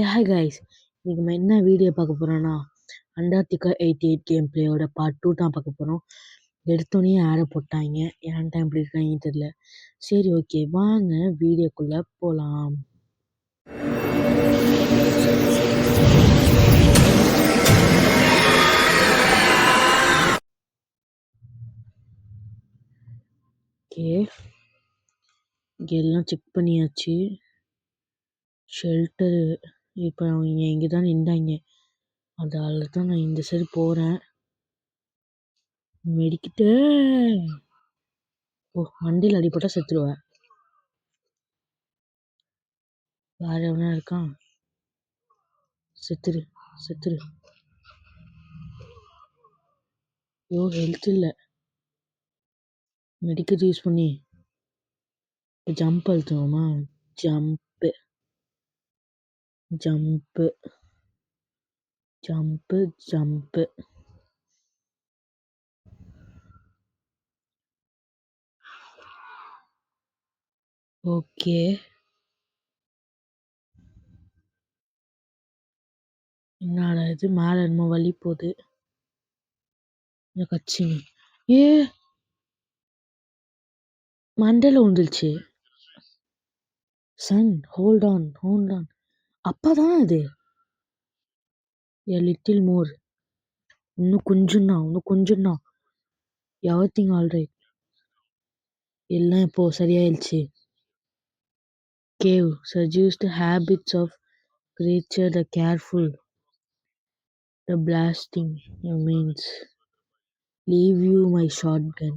Hi guys, இன்னைக்கு நம்ம என்ன வீடியோ பார்க்க போறோம்னா அண்டார்டிகா 88 கேம் பிளேயோட பார்ட் 2 தான் பார்க்க போறோம். எடுத்தோடனே ஆட போட்டாங்க, ஏன் டைம் இப்படி இருக்காங்கன்னு தெரியல. சரி, ஓகே, வாங்க வீடியோக்குள்ள போலாம். ஓகே, இங்கே எல்லாம் செக் பண்ணியாச்சு. ஷெல்டரு இப்போ அவங்க இங்கே தான் நின்றாங்க, அதால தான் நான் இந்த சைடு போகிறேன். மெடிக்கிட்டு ஓ, மண்டியில் அடிப்பட்டால் செத்துருவேன். வேற எவனா இருக்கான்? செத்துரு செத்துரு. ஐயோ, ஹெல்த் இல்லை. மெடிக்கல் யூஸ் பண்ணி ஜம்ப் அழுத்தணுமா? Jump jump jump jump. Okay, என்னடா இது, மேலே என்னமோ வலி போகுது. இந்த கச்சினி ஏ மண்டையில் விழுந்துருச்சு. Son, hold on hold on. அப்பா தான் அது. A little more. இன்னும் கொஞ்சம் தான், இன்னும் கொஞ்சம் தான். Everything alright. எல்லாம் இப்போ சரியாயிடுச்சு. Gave suggest habits of creature the careful, the blasting means leave you my shotgun.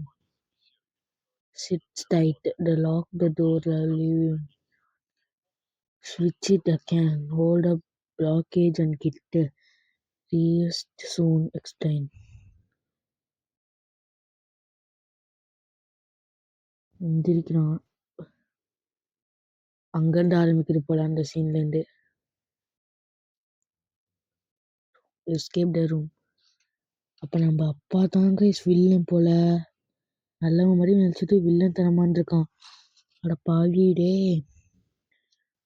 Sit tight, the lock the door, leave you. Switch it again, hold up blockage and get rest soon, explain. எந்திரிக்கிறான். அங்கேருந்து ஆரம்பிக்குது போல அந்த சீன்லேருந்து. Escape the room. அப்போ நம்ம அப்பா தாங்க villain போல. நல்லவன் மாதிரி நினச்சிட்டு வில்லன் தனமான் இருக்கான். அட பாவிடே.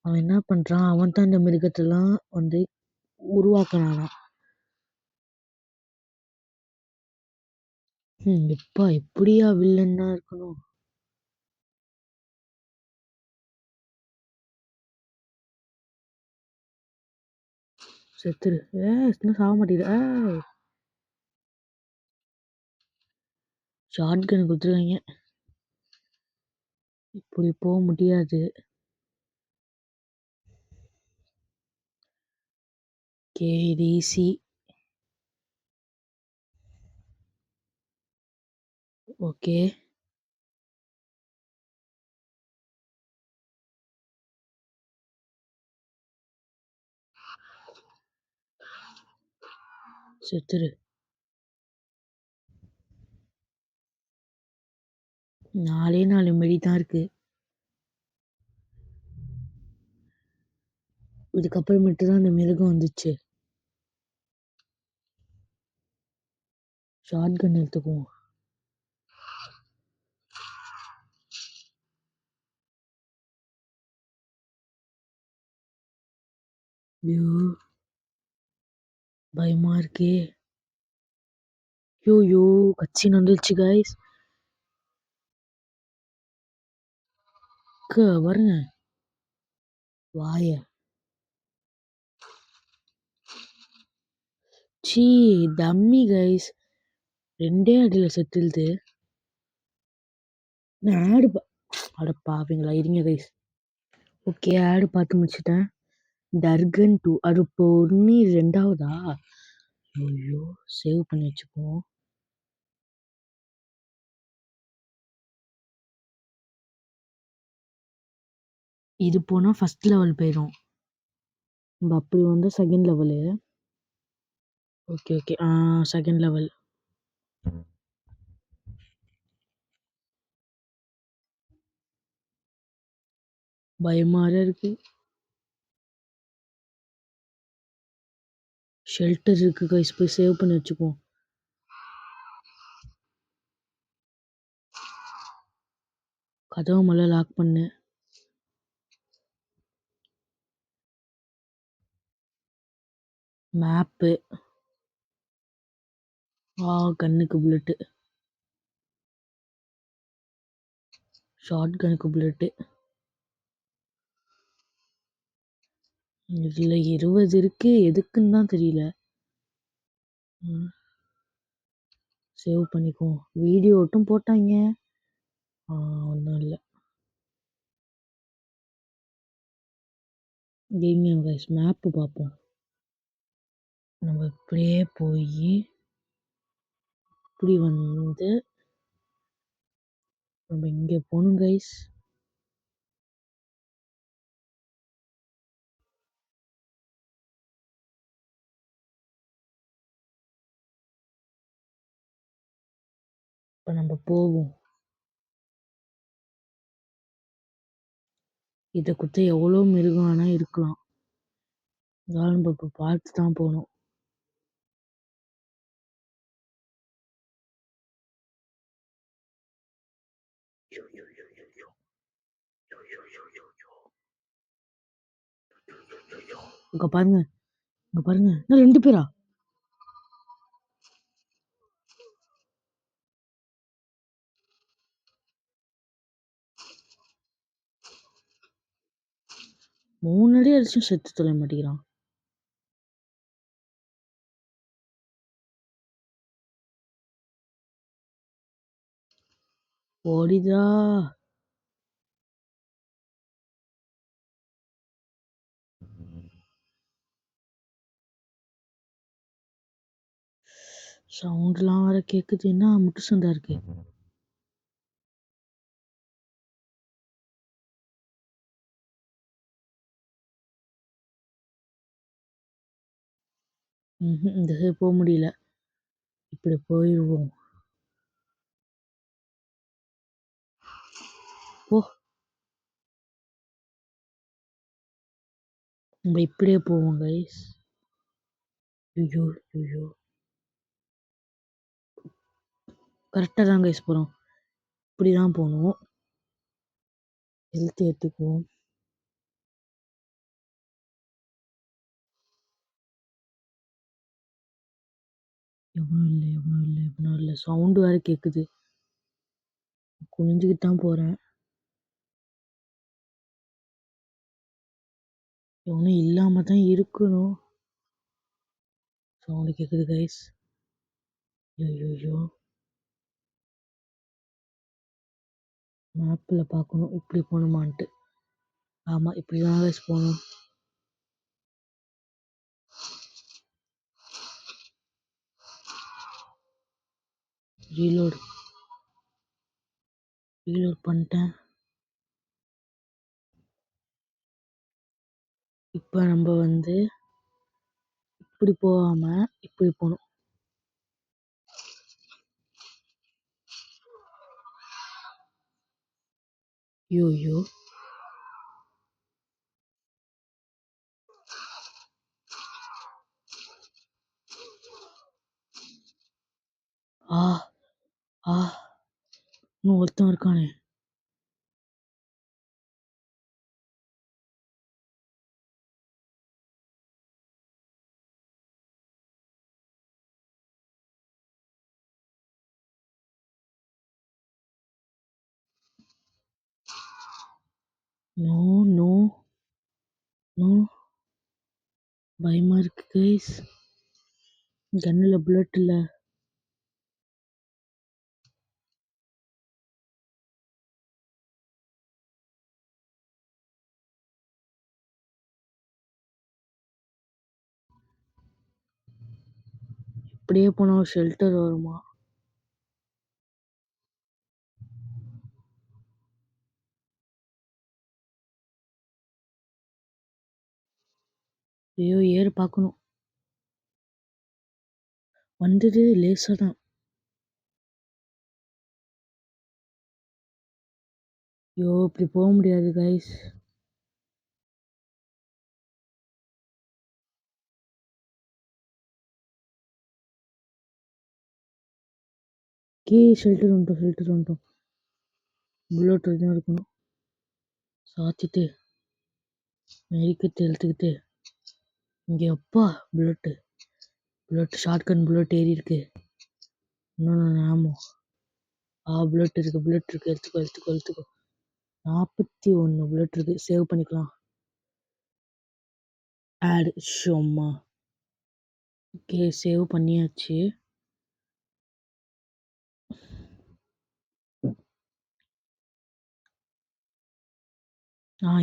அவன் என்ன பண்ணுறான், அவன் தான் இந்த மிருகத்தெல்லாம் வந்து உருவாக்கினானா. எப்பா எப்படியா வில்லன்னா இருக்கணும். செத்துரு. இன்னும் சாக மாட்டேங்குது. ஷார்ட் கன் கொடுத்துருக்காங்க. இப்படி போக முடியாது. ஓகே, இது ஈஸி. ஓகே, செத்துரு. 4 மெடி தான் இருக்கு. இதுக்கப்புறமேட்டு தான் அந்த மிருகம் வந்துச்சு. ஷார்ட் கன் எடுத்துக்குவோம். ஐயோ, பயமா இருக்கே. யோ கச்சின் வந்துருச்சு கைஸ். பாருங்க வாய. சீ, டம்மி கைஸ். 2 அடியில் செத்துருது. நான் அட பாவீங்களா, இருங்க கைஸ். ஓகே, ஆடு பார்த்து முடிச்சிட்டேன். டர்கன் 2 அது இப்போ ஒன்று 2ஆவதா? ஐயோ, சேவ் பண்ணி வச்சுப்போம். இது போனால் ஃபர்ஸ்ட் லெவல் போயிடும். நம்ம அப்படி வந்தால் second level. Okay okay, second level. பயமாக இருக்கு. ஷெல்டர் இருக்கு கைஸ், போய் சேவ் பண்ணி வச்சுக்குவோம். கதவு மேலே லாக் பண்ணு. மேப்பு. கன்னுக்கு புல்லட்டு. ஷார்ட் கன்னுக்கு புல்லட்டு. இதுல 20 இருக்கு. எதுக்குன்னு தான் தெரியல. சேவ் பண்ணிக்குவோம். வீடியோ மட்டும் போட்டாங்க. ஒன்றும் இல்லை. இங்கே கைஸ் மேப்பு பார்ப்போம். நம்ம இப்படியே போய் இப்படி வந்து நம்ம இங்கே போகணும் கைஸ். இப்போ நம்ம போவோம். இதை குத்த எவ்வளோ மிருகம் ஆனால் இருக்கலாம். இருந்தாலும் நம்ம இப்போ பார்த்து தான் போகணும். இங்க பாருங்க, இங்க பாருங்க. இன்னும் 2 பேரா? மூணு அடிச்சும் செத்து தொலை மாட்டேங்கிறான். ஓடிதா. சவுண்ட்லாம் வேற கேக்குது. என்ன முட்டு சண்டை இருக்கு? இந்த சைடு போக முடியல. இப்படி போயிடுவோம். ஓ, நம்ம இப்படியே போவோம் கைஸ். ஐயோ ஐயோ, கரெக்டாக தான் கைஸ் போகிறோம். இப்படி தான் போகணும். ஹெல்த் ஏற்றுக்குவோம். எவனும் இல்லை. சவுண்டு வேற கேட்குது. குனிஞ்சுக்கிட்டு தான் போகிறேன். எவனும் இல்லாமல் தான் இருக்கணும். சவுண்டு கேட்குது கைஸ். ஐயோ, மேப்பில் பார்க்கணும் இப்படி போகணுமான்ட்டு. ஆமாம், இப்படி தான் கைஸ் போகணும். ரீலோட் பண்ணிட்டேன். இப்போ நம்ம வந்து இப்படி போகாம இப்படி போகணும். ஐயோ, ஆ ஆ இன்னும் ஒருத்தன் இருக்கானே. நோ நோ நோ, பயமா இருக்கு கைஸ். கண்ணில் புல்லட் இல்லை. இப்படியே போனால் ஷெல்டர் வருமா? ஐயோ, ஏறு பார்க்கணும். வந்தது லேசாக தான். ஐயோ, இப்படி போக முடியாது கைஸ். ஷெல்டர் வந்துட்டோம். புல்லட் தான் இருக்கணும். சாத்திட்டு மெரிக்கத்தை இழுத்துக்கிட்டு இங்கே அப்பா புல்லட் ஷார்ட்கன் புல்லட் ஏறி இருக்கு. இன்னொன்று ஆமோ புல்லட் இருக்கு எடுத்துக்கோ. 41 புல்லட் இருக்கு. சேவ் பண்ணிக்கலாம். ஆட் ஷோம்மா. ஓகே, சேவ் பண்ணியாச்சு.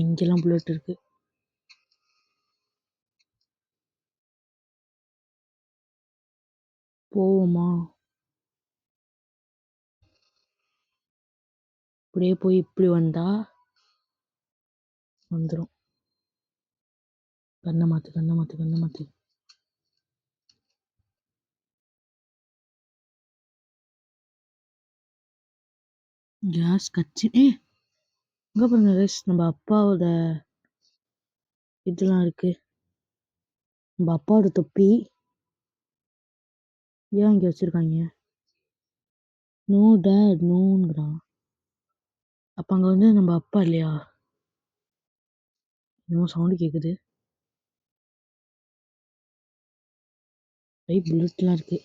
இங்கெல்லாம் புல்லட் இருக்கு. போவோமா? இப்படியே போய் இப்படி வந்தா வந்துடும். கண்ணை மாத்து. கேஸ் கச்சி இங்கே பாருங்க ரைஸ், நம்ம அப்பாவோட இதெல்லாம் இருக்கு. நம்ம அப்பாவோட தொப்பி ஏன் இங்கே வச்சிருக்காங்க? நோ டேட் நோங்கிறான். அப்போ அங்கே வந்து நம்ம அப்பா இல்லையா? இன்னும் சவுண்டு கேட்குது. புல்லட்லாம் இருக்கு.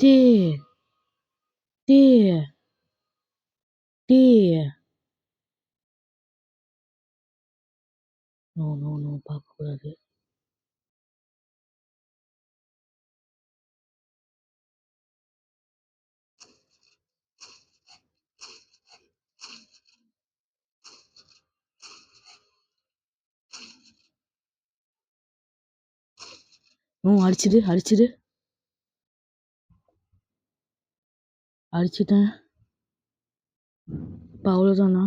டே டே டே நோ பார்க்கக்கூடாது. அடிச்சிட்டேன். இப்போ அவ்வளோதானா?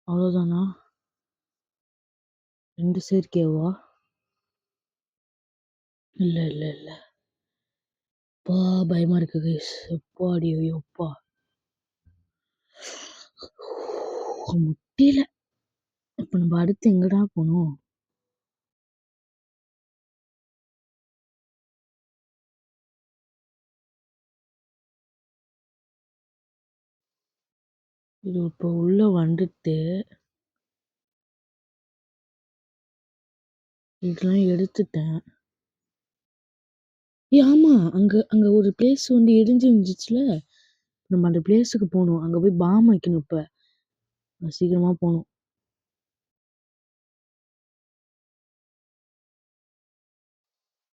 அவ்வளோதானா? 2 சேர்க்கையவா? இல்லை. அப்பா பயமா இருக்கு கைஸ். எப்பாடி அப்பா முட்டியில. இப்போ நம்ம அடுத்து எங்கடா போகணும்? இது இப்போ உள்ள வந்துட்டு இதெல்லாம் எடுத்துட்டேன். ஆமா, அங்க ஒரு பிளேஸ் வந்து இடிஞ்சு இருந்துச்சுல. நம்ம அந்த பிளேஸுக்கு போகணும். அங்க போய் பாம் வைக்கணும். இப்ப சீக்கிரமா போகணும்.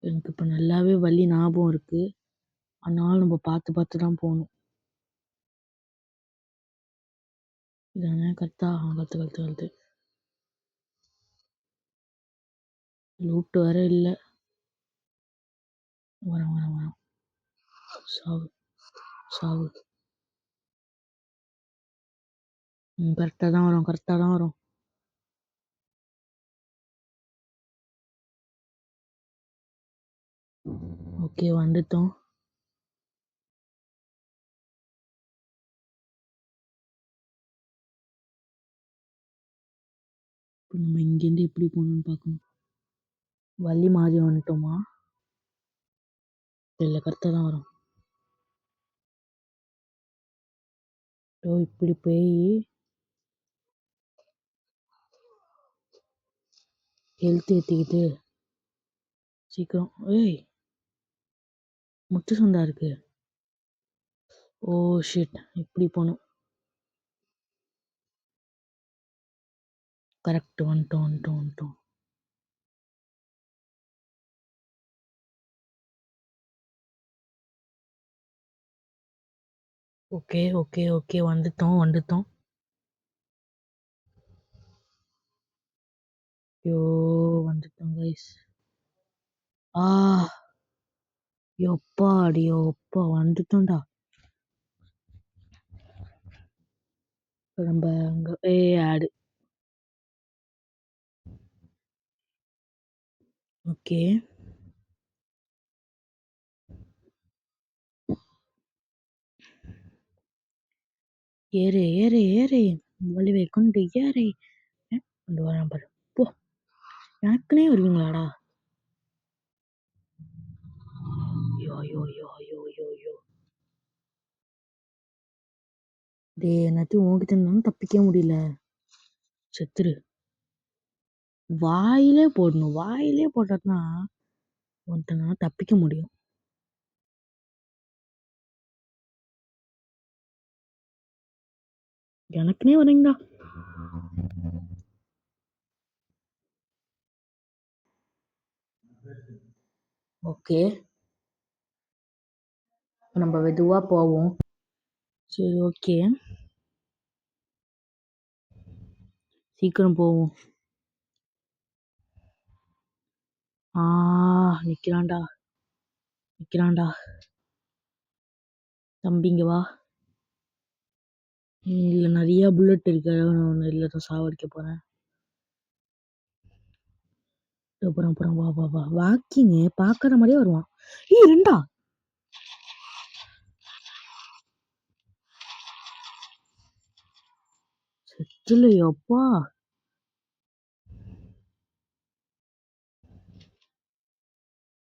எனக்கு இப்ப நல்லாவே வழி ஞாபகம் இருக்கு. ஆனாலும் நம்ம பார்த்து தான் போகணும். இதானே கரெக்டா? கரெக்டு. லூட்டு வேற இல்லை. வரேன். சாவு. கரெக்டாக தான் வரும். ஓகே, வந்துட்டோம். இப்போ நம்ம இங்கேருந்து எப்படி போகணும்னு பார்க்கணும். வழி மாறி வந்துட்டோமா? இல்லை, கரெக்டாக தான் வரும். இப்படி போய் ஹெல்த் ஏற்றிக்கிட்டு சீக்கிரம். முட்டு சந்தா இருக்கு. ஓ ஷிட், இப்படி போகணும். கரெக்ட், வந்துட்டோம். ஓகே வந்துட்டோம். ஐயோ, வந்துட்டோம் கைஸ். எப்பா வந்துட்டோம்டா. நம்ம அங்க ஆடு. ஓகே, ஏறு வலிவை கொண்டு ஏறு. கொண்டு வரேன் பாரு. போ, எனக்குனே வருவீங்களாடா? ஐயோ ஐயோ ஐயோ ஐயோ ஐயோ! டேய் என்னாத்தையும் உன்கிட்ட இருந்தாலும் தப்பிக்க முடியல. செத்துரு. வாயிலே போடணும். வாயிலே போட்டா தான் உன்ட்ட நான் தப்பிக்க முடியும். எனக்குன்னே வரீங்கடா. ஓகே. நம்ம மெதுவா போவோம். சரி ஓகே. சீக்கிரம் போவோம். ஆ நிக்கிறான்டா. நிக்கிறான்டா. தம்பி இங்க வா. இதுல நெறைய புல்லட் இருக்கு. நான் உன்ன இதுல தான் சாவடிக்க போறேன். அப்புறம் வா வா வா. வாக்கிங்கு பாக்குற மாரியே வருவான். ஏய் 2 செத்துலையப்பா!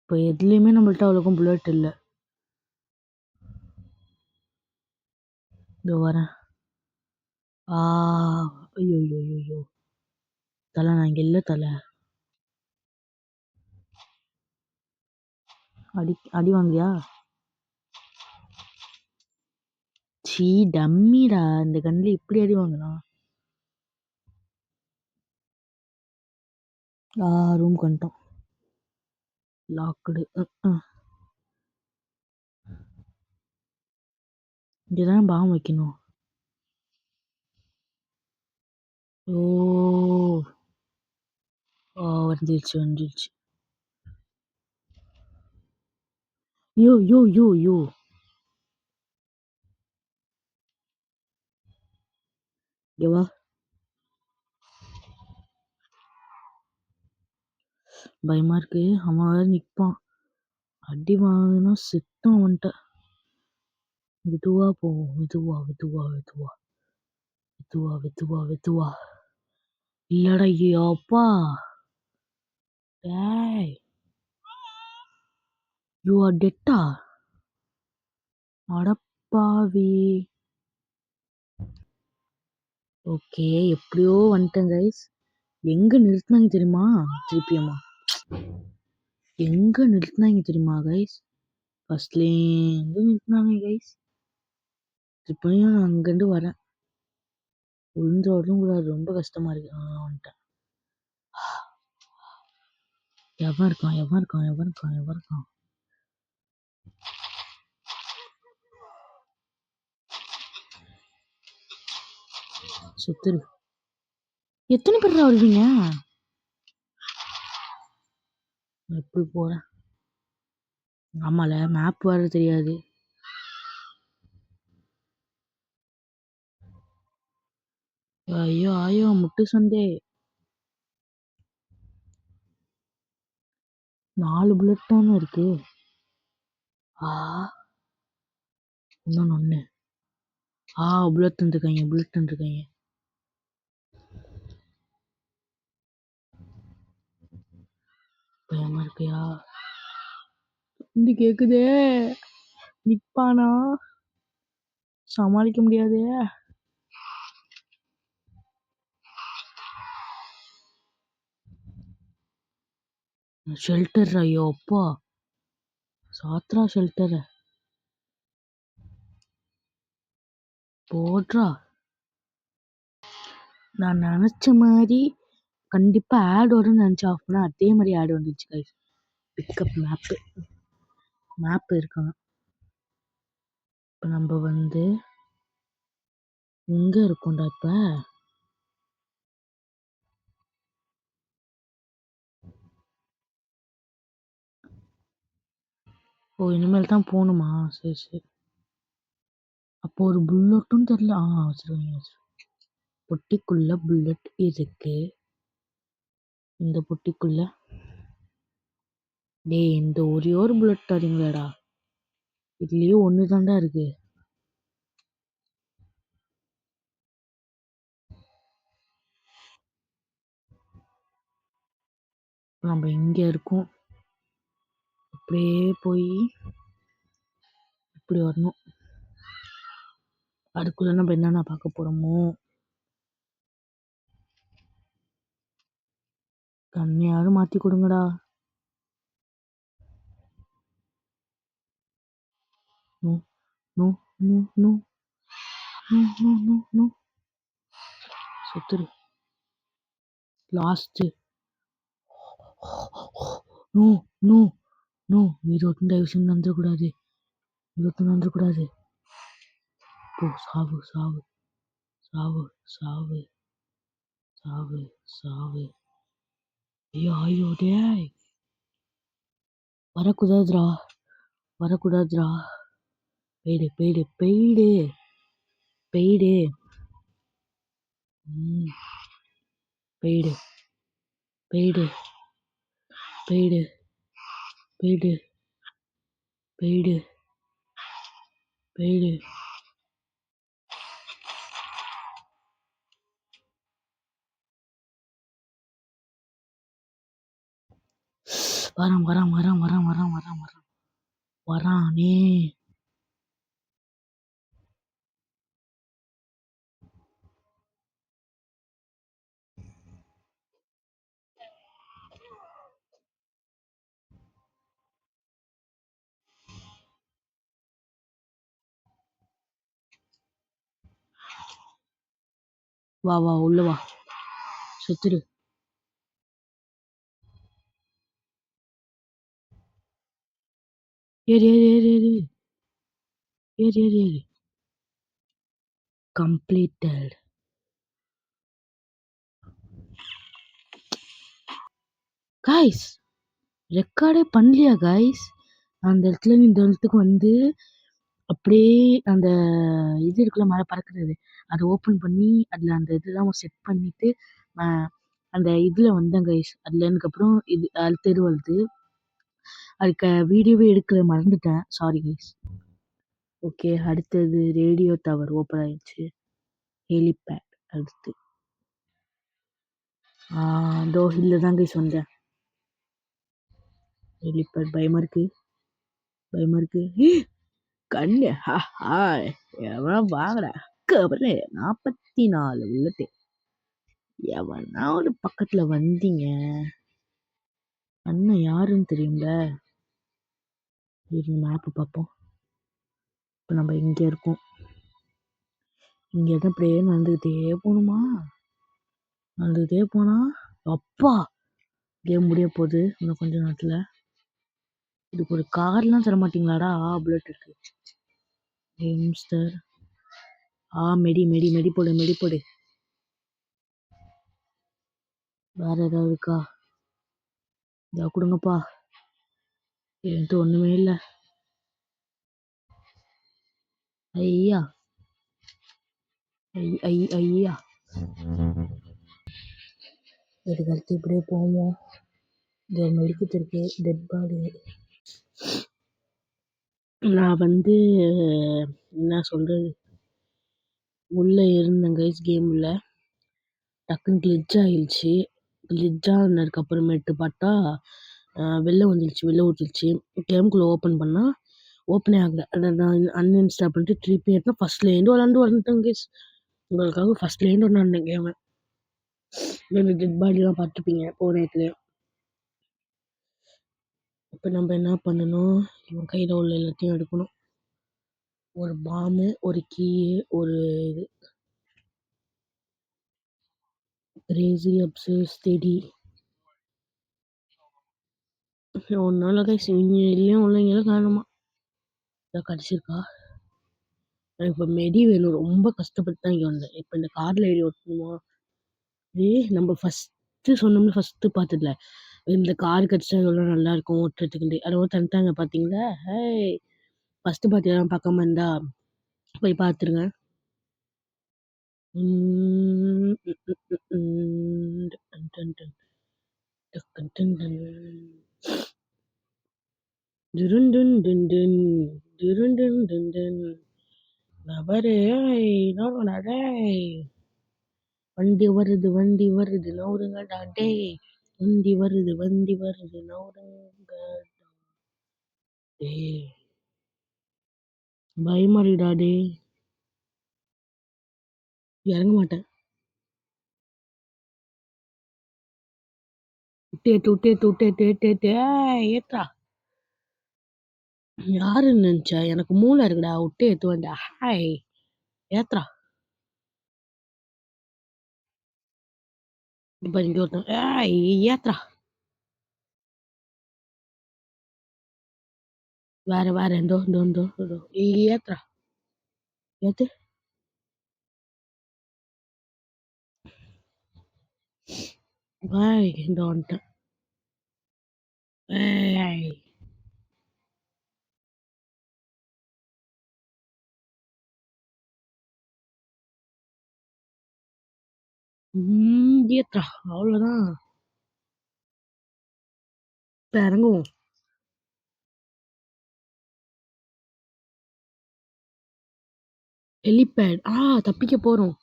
இப்ப எதுலயுமே நம்மள்ட்ட அவ்வளோக்கும் புல்லட் இல்ல. இதோ வரேன். ஆ ஐயய்யய்யய்யோ! தல நான் இங்க இல்ல தல. அடி வாங்குறியா? ச்சீ டம்மிடா. இந்த கன்ல இப்படி அடி வாங்கலாம். ரூம்க்கு வந்துட்டோம். லாக்டு. இங்க தான் பாம் வைக்கணும். ஓ! வந்துருச்சு. யோ யோ யோ யோ! இங்க வா. பயமா இருக்கு. அவன் வேற நிப்பான். அடி வாங்குனா செத்தோம் அவன்ட்ட. மெதுவா போவோம். மெதுவா, மெதுவா, மெதுவா. மெதுவா, மெதுவா, மெதுவா. இல்லடா யப்பா! டேய்! You are theta? அடப்பாவி! ஓகே. எப்படியோ வந்துட்டேன் கைஸ். எங்க நிறுத்துனாங்க தெரியுமா? திருப்பியுமா? எங்க நிறுத்துனாங்க தெரியுமா கைஸ்? ஃபர்ஸ்ட்லேருந்து நிறுத்துனாங்க கைஸ். திருப்பியும் நான் அங்கேருந்து வரேன். விழுந்துறதும் கூடாது. ரொம்ப கஷ்டமா இருக்கு. வந்துட்டேன். எவன் இருக்கான்? எவன் இருக்கான்? எவன் இருக்கான்? எவன் இருக்கான்? செத்துரு. எத்தனை பேர்டா வருவீங்க? நான் எப்படி போறேன்? ஆமால மேப் வேற தெரியாது. ஐயோ ஐயோ முட்டு சண்டே. 4 புல்லட் தானே இருக்கு. ஆ இன்னொன்னு ஒண்ணு. புல்லட் தந்துருக்காங்க. புல்லட் தந்துருக்காங்க. பயமா இருக்கியா? வந்து கேக்குதே. நிப்பானா? சமாளிக்க முடியாதே. ஷெல்டர் ஐயோ அப்பா! சாத்ரா ஷெல்டர. போட்றா. நான் நெனச்ச மாரி கண்டிப்பா ஆட் வரும்னு நெனச்சு ஆஃப் பண்ணேன். அதே மாரி ஆட் வந்துச்சு கைஸ். Pickup map. மேப் இருக்கான். இப்ப நம்ம வந்து எங்க இருக்கோம்டா இப்ப? இனிமேல் தான் போணுமா? சரி, சரி. அப்போ ஒரு புல்லட்டும் தெரியல. வச்சிருக்காங்க. பொட்டிக்குள்ள புல்லட் இருக்கு. இந்த பொட்டிக்குள்ள டேய் இந்த ஒரே ஒரு புல்லட் தரீங்களாடா? இதுலயே ஒண்ணு தான்டா இருக்கு. நம்ம இங்க இருக்கோம். அப்படியே போய் இப்படி வரணும். அதுக்குள்ள நம்ம என்னென்ன பார்க்க போறோமோ. கண்ணையாவது மாத்தி கொடுங்கடா. No no no no no no no no. செத்துரு. லாஸ்ட். No no no. வீரோட்டும் தயவு செஞ்சு வந்துடக்கூடாது. வீரோட்டும் வந்துடக்கூடாது. போ, சாவு சாவு சாவு சாவு சாவு சாவு. ஐயோ ஐயோ டேய். வரக்கூடாதுடா, வரக்கூடாதுடா. போயிடு போயிடு போயிடு போயிடு. போயிடு போயிடு போயிடு போயிடு போயிடு போயிடு. வரான் வரான் வரான் வரான் வரான் வரான் வரான் வரானே. வா வா உள்ள வா. செத்துரு. ஏறு ஏறு ஏறு ஏறு ஏறு ஏறு ஏறு. கம்ப்ளீட்டட். கைஸ் ரெக்கார்டே பண்ணலையா கைஸ்? அந்த இடத்துல இந்த இடத்துக்கு வந்து அப்படியே அந்த இது இருக்குல்ல, மழை பறக்கிறது, அதை ஓப்பன் பண்ணி அதில் அந்த இதெல்லாம் செட் பண்ணிட்டு அந்த இதில் வந்தேன் கைஸ். அதில் எனக்கு அப்புறம் இது தெரு வருது. அதுக்கு வீடியோவே எடுக்க மறந்துட்டேன், சாரி கைஸ். ஓகே, அடுத்தது ரேடியோ டவர் ஓப்பன் ஆயிடுச்சு. ஹெலிபேட் அடுத்து. இதோ இல்லை தான் கைஸ் வந்தேன். ஹெலிபேட் பயமா இருக்கு, பயமா இருக்கு. கண்ணு எவனா வாங்கடா கபரு. 44 உள்ளது. எவனா ஒரு பக்கத்துல வந்தீங்க. அண்ணன் யாருன்னு தெரியும்ல. மேப்பு பார்ப்போம். இப்போ நம்ம இங்கே இருக்கோம். இங்கே எதுவும் அப்படியே நடந்துக்கிட்டே போகணுமா? நடந்துக்கிட்டே போனா அப்பா கேம் முடிய போகுது இன்னும் கொஞ்ச நேரத்தில். இதுக்கு ஒரு கார்லாம் தர மாட்டீங்களாடா? புல்லட் இருக்கு. ஹெம்ஸ்டர். மெடி மெடி மெடி போடு மெடி போடு. வேற ஏதாவது இருக்கா? இதா கொடுங்கப்பா. என்கிட்ட ஒன்றுமே இல்லை. ஐயா ஐயா. இதுக்கு அடுத்து இப்படியே போவோம். இங்கே மெடிக்கல் இருக்கு, டெட் பாடி. நான் வந்து என்ன சொல்கிறது, உள்ளே இருந்தேன் கைஸ் கேமில். டக்குன்னு கிளிச் ஆகிடுச்சு. கிளிச் ஆனதுக்கப்புறமேட்டு பார்த்தா வெளில வந்துடுச்சு, வெளில ஊற்றிடுச்சு. கேமுக்குள்ளே ஓப்பன் பண்ணால் ஓப்பனே ஆகலை. அதை நான் அன்இன்ஸ்டால் பண்ணிட்டு திருப்பி எடுத்து ஃபஸ்ட்லேருந்து வந்துட்டேன் கைஸ். உங்களுக்காக ஃபஸ்ட்லேருந்து விளாண்டேன் கேமை. டெட் பாடிலாம் பார்த்துப்பீங்க போனேத்துலேயே. இப்போ நம்ம என்ன பண்ணணும், இவன் கையில் உள்ள எல்லாத்தையும் எடுக்கணும். ஒரு பாம்பு, ஒரு கீ, ஒரு இது கிரேசி அப்சஸ் தேடி. ஒன்றால் கைஸ் இல்லையும் உள்ளவங்களும் காணுமா. இதை கிடச்சிருக்கா? இப்போ மெடி வேணும், ரொம்ப கஷ்டப்பட்டு தான் இங்கே வந்தேன். இப்போ இந்த காரில் ஏறி ஓட்டணுமா? நம்ம ஃபஸ்ட்டு சொன்னோம்னா ஃபஸ்ட்டு பார்த்ததுல இந்த கார் கிடச்சா எவ்வளோ நல்லாயிருக்கும் ஓட்டுறதுக்கு. அதை தந்துட்டாங்க பார்த்தீங்களா? ஃபஸ்ட்டு பார்த்து பார்க்காம இருந்தா போய் பார்த்துருங்க. வண்டி வருது வண்டி வருது நவுருங்கடா டேய். வண்டி வருது வண்டி வருது நவுருங்க டேய். பயமா இருக்குடா டேய். இறங்க மாட்டேன். விட்டு ஏத்து விட்டு ஏத்து விட்டு ஏத்து ஏத்து ஏத்து ஏத்துறா. யாருன்னு நினைச்ச? எனக்கு மூளை இருக்குடா. விட்டு ஏத்துவேன்டா. ஹாய் ஏத்துறா. இப்ப இங்க ஒருத்தன் ஏத்துறா. வேற வேற எந்தோ இந்தோ இந்தோ இந்தோ. ஏத்துறா. ஏத்து. இந்த வந்துட்டேன். ஏய் ஏத்துறா. அவ்வளவுதான். இப்ப இறங்குவோம். ஹெலிபேட். தப்பிக்க போறோம்.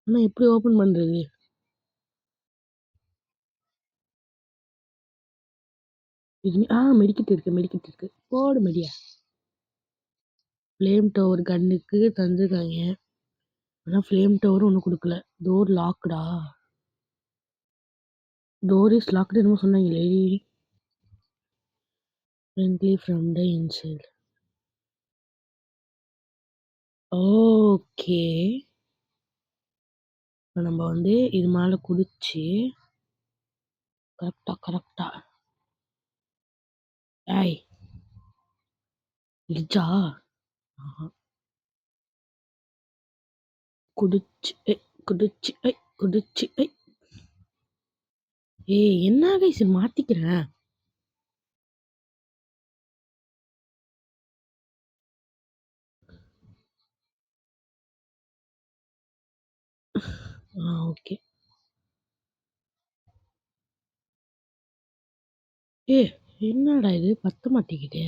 ஆனா எப்படி ஓபன் பண்றது? இது மெடிக்கிட் இருக்கு மெடிக்கிட் இருக்கு. போடு மெடியா. Flame tower கன்னுக்கு தந்துருக்காங்க. ஆனா ஃப்ளேம் டவர் ஒன்றும் கொடுக்கல. டோர் லாக்டா. டோர் இஸ் லாக்டு என்னமோ சொன்னாங்களே. Friendly from the inside. Okay. இப்போ நம்ம வந்து இது மேலே குதிச்சு கரெக்டா ஏய் இடிச்சா. ஆஹா. குடிச்சு குடிச்சு குடிச்சு என்ன கைஸ் மாத்திக்கிறேன். ஓகே. என்னடா இது பத்த மாட்டேங்குதே.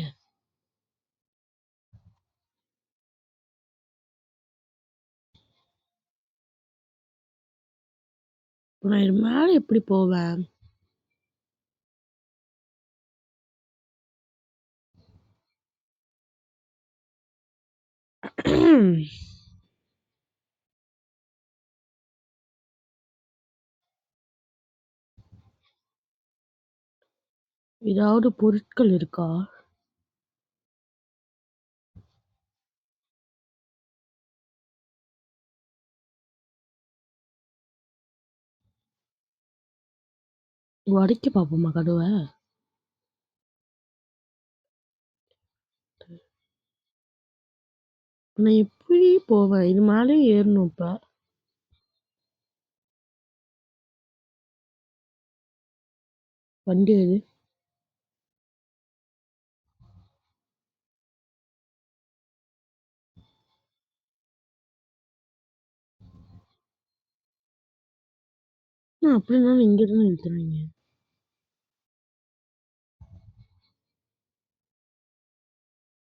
நான் இது மேல எப்படி போவேன்? ஏதாவது பொருட்கள் இருக்கா? உடைக்க பாப்போமா கதவை? நான் எப்படி போவேன்? இது மேலே ஏறணும் இப்ப. வண்டி எது? அப்படின்னாலும் இங்க இருந்து நிறுத்துறாங்க.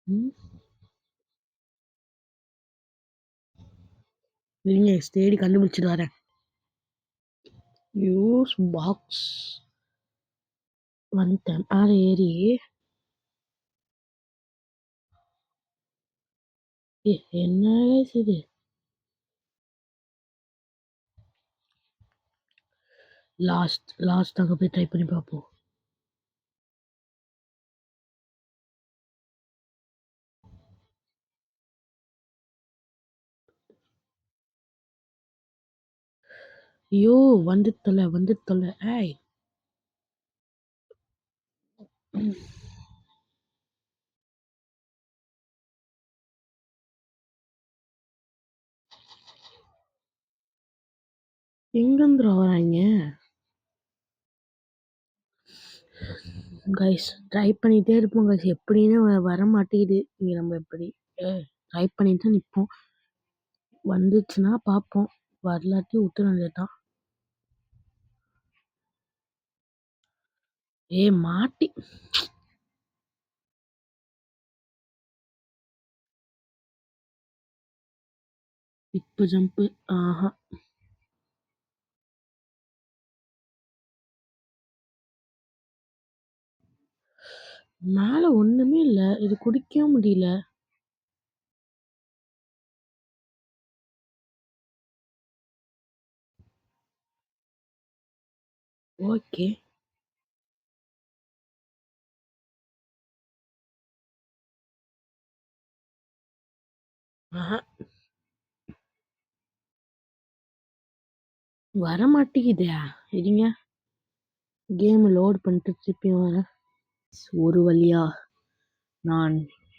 ம். இருங்க தேடி கண்டுபிடிச்சிட்டு வரேன். Use box. வந்துட்டேன். ஏறி. என்ன guys இது? லாஸ்ட் அங்க போய் ட்ரை பண்ணி பார்ப்போம். ஐயோ வந்து தொலை ஏய். எங்கிருந்துடா வராங்க? கைஸ் ட்ரை பண்ணிட்டே இருப்போம் கைஸ். எப்படின்னு வர மாட்டேங்குது. இங்க நம்ம எப்படி ட்ரை பண்ணிட்டு தான் நிற்போம். வந்துச்சுன்னா பார்ப்போம். வரலாட்டி விட்டுற வேண்டியதுதான். மாட்டி. இப்ப ஜம்ப். ஆஹா. மேல ஒண்ணுமே இல்ல. இது குடிக்கவும் முடியல. ஓகே. ஆஹா. வரமாட்டேங்குதே! இருங்க. கேம் லோட் பண்ணிட்டு திருப்பியும் வரேன். ஒரு வழியா நான்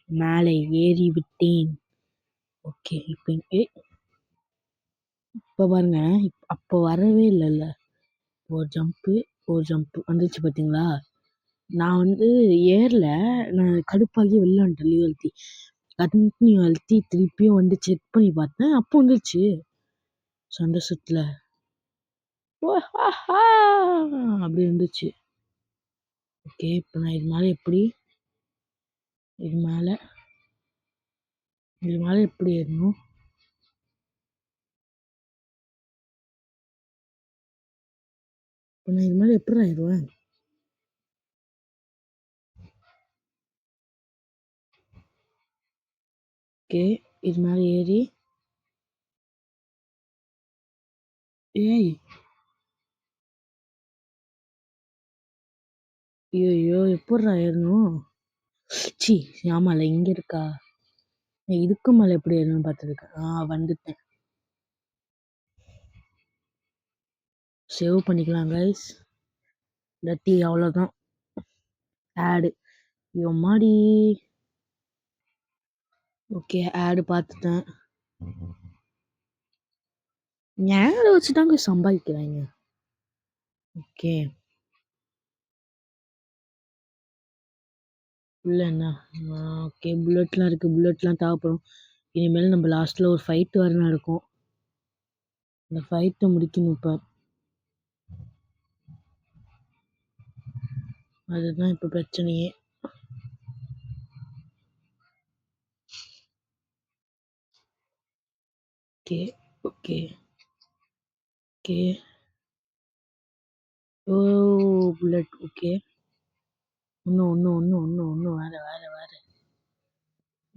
மேலே ஏறிவிட்டேன். ஓகே. இப்ப பாருங்க. அப்ப வரவே இல்லல்ல. ஒரு ஜம்ப்பு, ஒரு ஜம்ப் வந்துருச்சு பார்த்தீங்களா? நான் வந்து ஏறல. நான் கடுப்பாகி வெளில வந்துட்டேன் லீவ் அழுத்தி. கண்டினியூ அழுத்தி திருப்பியும் வந்து செக் பண்ணி பார்த்தேன். அப்போ வந்துருச்சு. சந்தோஷத்துல. "ஓஹாஹா!" அப்படி இருந்துச்சு. ஓகே. இப்ப நான் இது மேல இது மேல எப்படி ஏறணும்? இப்ப நான் இது மேல எப்புட்றா ஏறுவேன்? ஓகே. இது மேல ஏறி ஏய்! ஐயய்யோ! எப்புட்றா ஏறணும்? ச்சீ! ஆமால்ல இங்க இருக்கா? இதுக்கு மேல எப்படி ஏறணும்னு பார்த்துருக்கேன். வந்துட்டேன். சேவ் பண்ணிக்கலாம் கைஸ். இல்லாட்டி அவ்வளோதான். ஆடு. எம்மாடி! ஓகே. ஆடு பார்த்துட்டேன். ஆட வச்சு தாங்க சம்பாதிக்கிறாய்ங்க. ஓகே. உள்ள என்ன? ஓகே. புல்லட்லாம் இருக்கு. புல்லட்லாம் தேவைப்படும். இனிமேல் நம்ம லாஸ்ட்ல ஒரு ஃபைட் வேற நடக்கும். அந்த ஃபைட்ட முடிக்கணும் இப்ப. அதுதான் இப்ப பிரச்சனையே. ஓகே. ஓகே. ஓகே. ஓ! புல்லட். ஓகே. இன்னும் வேற.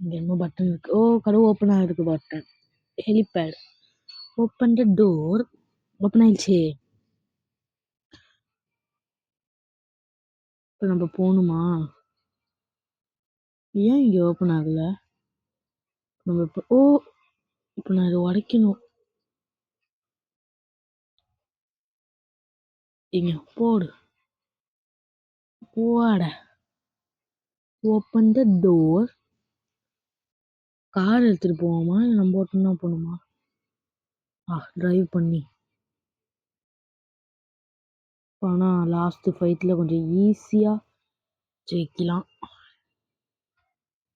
இங்க என்னமோ பட்டன் இருக்கு. கதவு ஓப்பன் ஆகுறதுக்கு button. Helipad. Open the door. Open ஆயிடுச்சு. இப்ப நம்ம போணுமா? ஏன் இங்க ஓப்பன் ஆகல? நம்ம இப்ப நான் இத உடைக்கணும். இங்க போடு. போடா. Open the door. கார் எடுத்துட்டு போவோமா? இல்ல நம்ம மட்டும் தான் போணுமா? டிரைவ் பண்ணி. ஆனா லாஸ்ட் ஃபைட்ல கொஞ்சம் ஈஸியா ஜெயிக்கலாம்.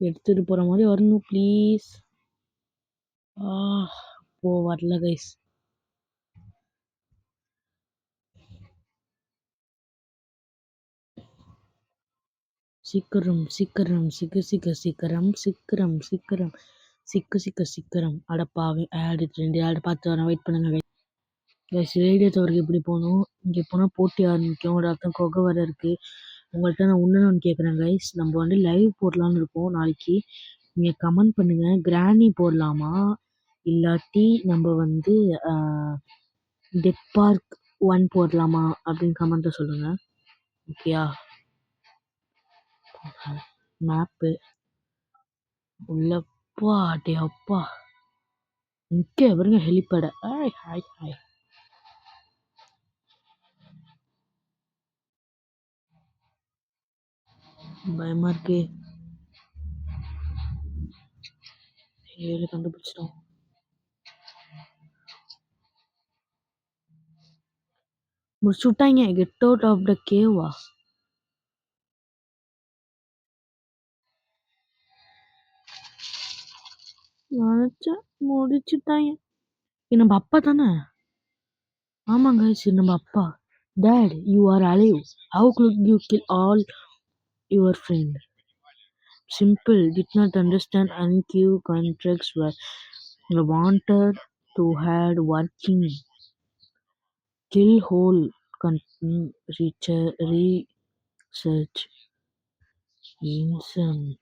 எடுத்துட்டு போற மாரி வரணும் ப்ளீஸ். ஆ வரல கைஸ். சீக்கிரம். சீக்கிரம். அட பாவி! ஆட் 2 ஆட் பார்த்து வரேன். வெயிட் பண்ணுங்க கைஸ். ரேடியோ டவருக்கு எப்படி போணும்? இங்க போனா போட்டி ஆரம்பிக்கும். ஒரு அர்த்தம் கொகை வேற இருக்கு. உங்கள்ட்ட நான் ஒண்ணு கேட்குறேன் கைஸ். நம்ம வந்து லைவ் போடலான்னு இருக்கோம் நாளைக்கு. நீங்க கமெண்ட் பண்ணுங்க. கிராணி போடலாமா? இல்லாட்டி நம்ம வந்து அ டெத் பார்க் 1 போடலாமா? அப்படின்னு கமெண்ட்ல சொல்லுங்க. ஓகேயா? மேப்பு. உள்ளப்பா அப்பா! இங்க பாருங்க ஹெலிபேட. ஹாய். பயமா இருக்கு. கண்டுபிடிச்சிட்டோம். முடிச்சு விட்டாங்க. கெட் அவுட் ஆஃப் த கேவா? நினைச்சேன் முடிச்சுட்டாங்க. இது நம்ம அப்பா தானே? ஆமாங்க இது நம்ம அப்பா. Dad, you are alive. How could you kill all your friends? Simple. Did not understand NQ contracts were wanted to had working. Kill whole research. Insane.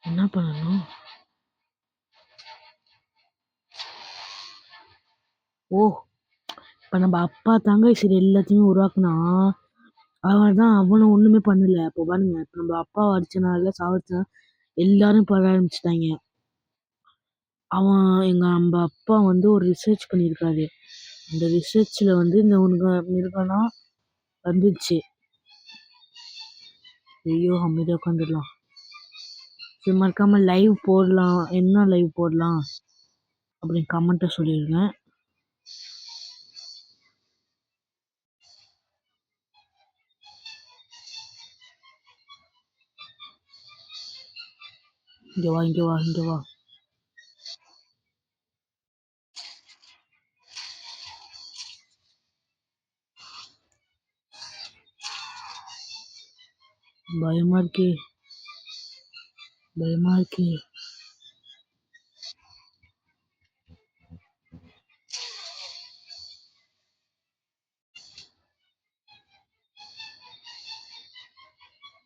என்ன பண்ணணும்? ஓ! இப்ப நம்ம அப்பா தாங்க சரி எல்லாத்தையுமே உருவாக்குனா, அவன் தான் அவனும் ஒண்ணுமே பண்ணல. அப்ப பாருங்க, இப்ப நம்ம அப்பாவ அடிச்சனால, சாவடிச்சனால எல்லாரும் பழ ஆரம்பிச்சுட்டாய்ங்க. நம்ப அப்பா வந்து ஒரு ரிசர்ச் பண்ணியிருக்காரு. அந்த ரிசர்ச்ல வந்து இந்த மிருகம்லாம் வந்துச்சு. ஐயோ! அமைதியா உட்காந்துரலாம். சரி மறக்காம லைவ் போடலாம். என்ன லைவ் போடலாம்? அப்படின்னு கமெண்ட்ட சொல்லிருங்க. இங்க வா, இங்க வா, இங்க வா. பயமா இருக்கே! பயமா இருக்கே!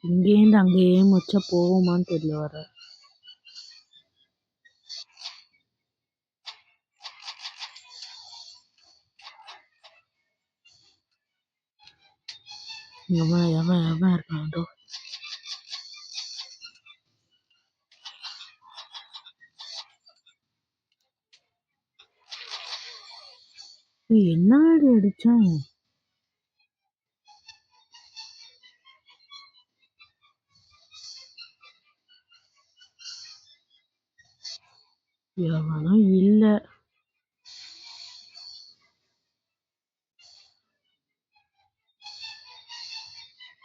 இங்கேருந்து அங்க எய்ம் வச்சா போவோமான்னு தெரியல வேற. எவன் எவன் எவன் இருக்கான் அதோ. ஏய் என்னாடி அடிச்சான்? எவனும் இல்ல.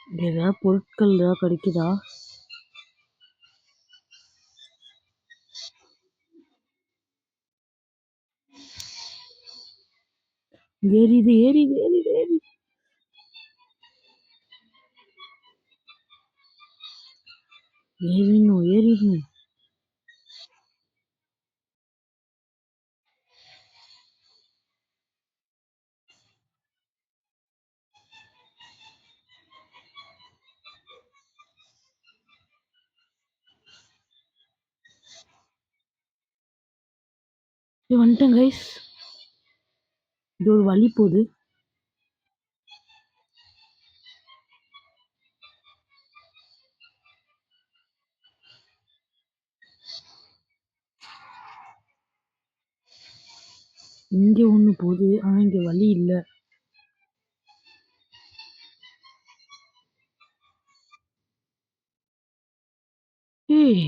இங்க ஏதாவது பொருட்கள் ஏதாவது கிடைக்குதா? ஏறிது ஏறிது ஏறிது ஏறிது. ஏறிடணும் ஏறிடணும். வந்துட்டேன் கைஸ். இது ஒரு வழி போகுது. இங்க ஒண்ணு போகுது. ஆனா இங்க வழி இல்ல. ஏய்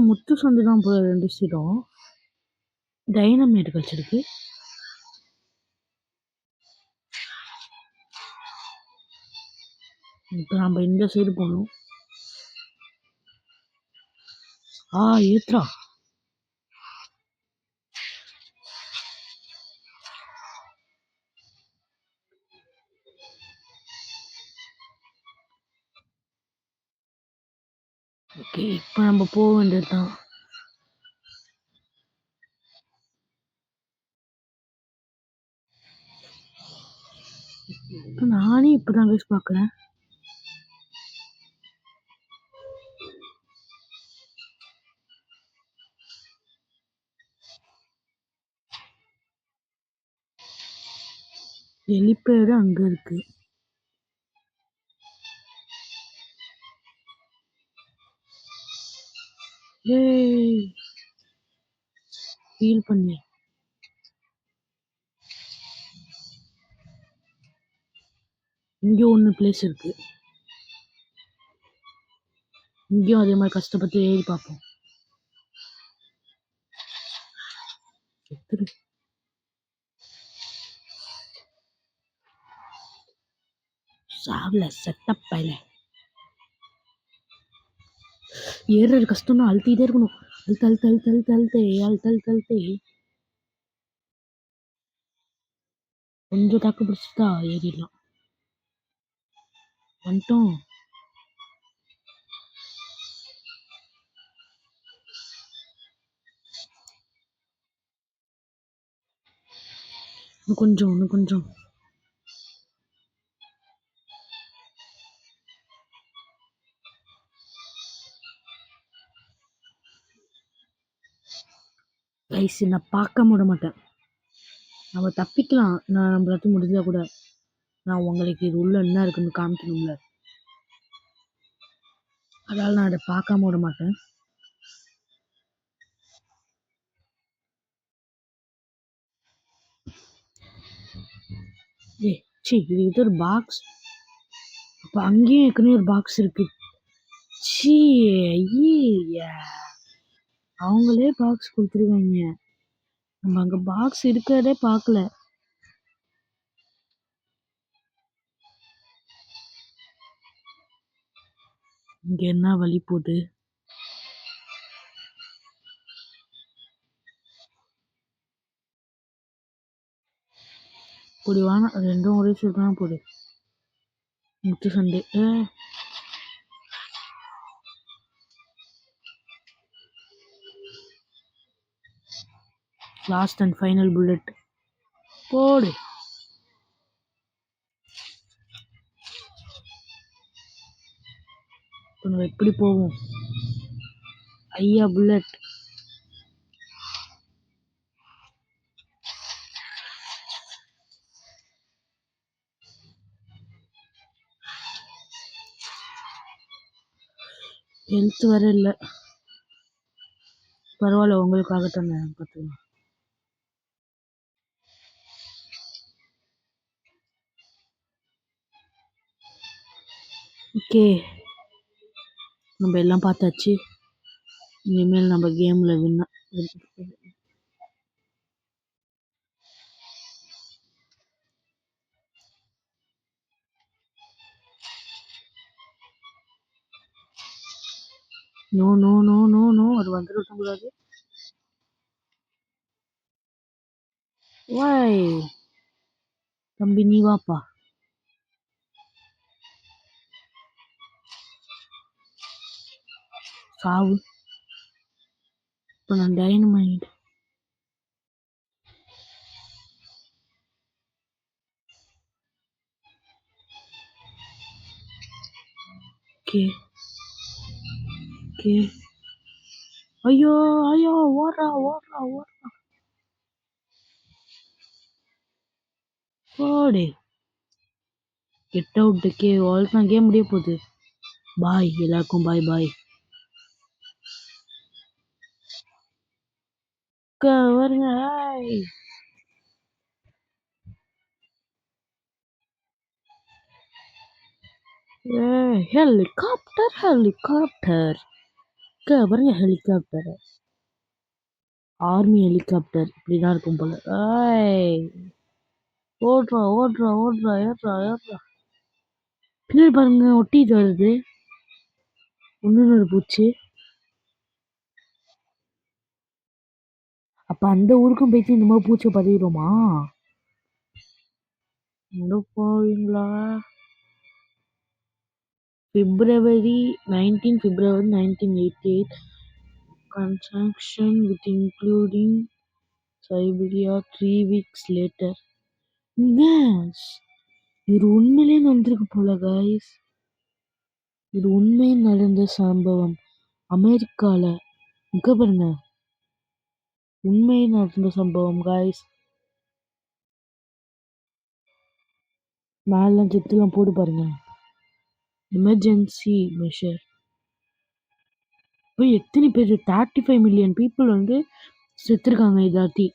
முத்து சந்து தான் போல 2 சைடும். டைனமைட் கிடைச்சிருக்கு. இப்ப நம்ம இந்த சைடு போகணும். ஏத்துறா. ஓகே இப்ப நம்ம போக வேண்டியதுதான். இப்ப நானே இப்பதான் கைஸ் பாக்குறேன். ஹெலிபேடு அங்க இருக்கு. ஏய் ஃபீல் பண்ணி. இங்க ஒண்ணு பிளேஸ் இருக்கு. இங்கேயும் அதே மாதிரி கஷ்டப்பட்டு ஏறி பார்ப்போம். செத்துரு. சாவல செட்டப் பையல. ஏறுறது கஷ்டம்னா அழுத்திட்டே இருக்கணும். அழுத்து அழுத்து அழுத்து அழுத்து அழுத்து அழுத்து அழுத்து அழுத்து. கொஞ்சம் தாக்கு பிடிச்சிட்டா ஏறிடலாம். வந்துட்டோம். இன்னும் கொஞ்சம் இன்னும் கொஞ்சம். கைஸ் நான் பார்க்க விட மாட்டேன். நம்ம தப்பிக்கலாம். நான் நம்மளாச்சும் முடிஞ்சா கூட நான் உங்களுக்கு இது உள்ள என்ன இருக்குன்னு காமிக்கணும்ல. அதனால நான் அதை பார்க்காம விட மாட்டேன். இது ஒரு பாக்ஸ். அப்போ அங்கேயும் ஏற்கனவே ஒரு பாக்ஸ் இருக்கு. சீ அவங்களே பாக்ஸ் கொடுத்துருக்காங்க. நம்ம அங்க பாக்ஸ் இருக்கிறதே பார்க்கல. இங்க என்ன வழி போகுது? இப்படி வாங்க, ரெண்டும் ஒரே சைடு தான் போகுது. Muthu Sunday. Last and final bullet போடு. நம்ம எப்படி போவோம்? ஐயா புல்லட். ஹெல்த் வர இல்லை. பரவாயில்ல, உங்களுக்காக தானே. பார்த்துக்கலாம். ஓகே, நம்ம எல்லாம் பார்த்தாச்சு. இனிமேல் நம்ம கேமில் வின்னா. No no no no no, அது வந்துருக்க கூடாது. வாய் தம்பி, நீ வாப்பா. சாவு. இப்போ நான் டைனமைட். Okay okay. ஐயோ ஐயோ, ஓடுறா ஓடுறா ஓடுறா. போடு. Get out K. ஆல் தான் கேம் முடிய போகுது. பாய் எல்லாருக்கும், பாய் பாய். வருங்க. Helicopter helicopter. பாருங்க, ஹெலிகாப்டர். ஆர்மி ஹெலிகாப்டர் இப்படிதான் இருக்கும் போல. ஓடுறா ஓடுறா ஓடுறா, ஏறா ஏறா. பின்னாடி பாருங்க, ஒட்டிட்டு வருது ஒன்னு பூச்சி. அப்ப அந்த ஊருக்கும் போயிட்டு இந்த மாதிரி பூச்சி பதிவிடுமா? போவீங்களா? February 1988 construction with including Siberia 3 weeks later. Yes, இது உண்மையிலே நடந்திருக்கு போல guys. இது உண்மையில் நடந்த சம்பவம். அமெரிக்கால இங்க பாருங்க, உண்மையில் நடந்த சம்பவம் guys. மேல சித்துலாம் போட்டு பாருங்க. Emergency measure. இப்போ எத்தனை பேர்? 35 மில்லியன் பீப்புள் வந்து செத்துருக்காங்க இதாட்டி.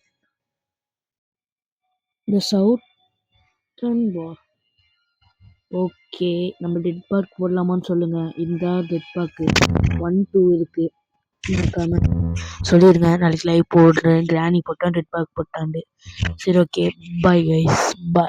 இந்த சவுத்தர்ன் வார். ஓகே, நம்ம டெட் பார்க் போடலாமான்னு சொல்லுங்க. இந்த டெட் பார்க் 1 2 இருக்கு. மறக்காம சொல்லிடுங்க. நாளைக்கு லைவ் போடுறேன். கிராணி போட்டான், டெட் பார்க் போட்டாண்டு. சரி, ஓகே, பாய் கைஸ், பாய்.